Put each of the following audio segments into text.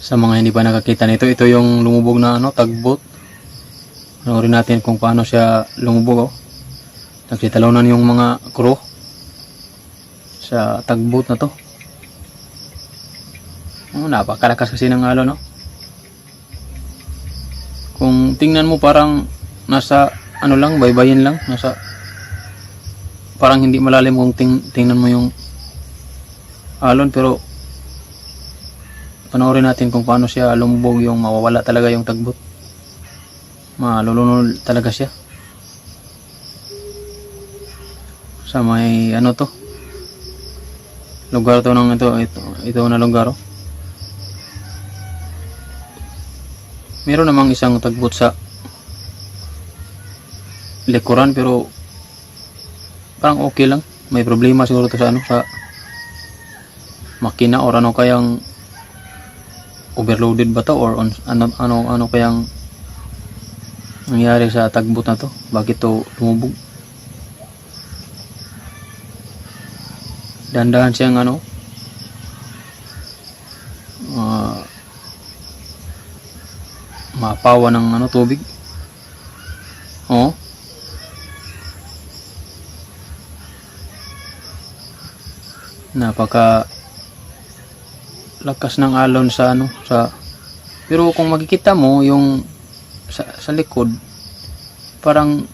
Sa mga hindi pa nakakita nito, ito yung lumubog na tugboat. Panoorin natin kung paano siya lumubog. Nagsitalunan yung mga crew sa tugboat na to. Napakalakas kasi ng alon, no? Kung tingnan mo, parang nasa lang, baybayin lang, nasa parang hindi malalim kung tingnan mo yung alon, pero panoorin natin kung paano siya lumubog, yung mawawala talaga yung tugboat. Malulunod talaga siya. Sa may to, lugar to ng ito na lugar. Meron namang isang tugboat sa likuran, pero parang okay lang. May problema siguro to sa sa makina, or kayang overloaded ba to, or ano kayang nangyari sa tugboat na to, bakit to lumubog. Dandahan siyang mapawa ng tubig. Napaka lakas ng alon sa pero kung makikita mo yung sa likod, parang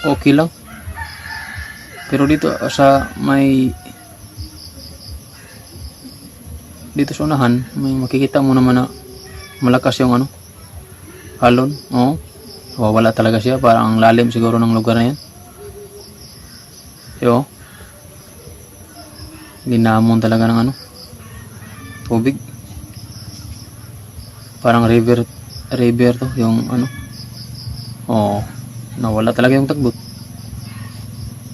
okay lang, pero dito sa dito sa unahan, may makikita mo naman na malakas yung alon. Wawala talaga siya, parang ang lalim siguro ng lugar na yan. Ginamon talaga ng tubig, parang river to yung nawala talaga yung tugboat.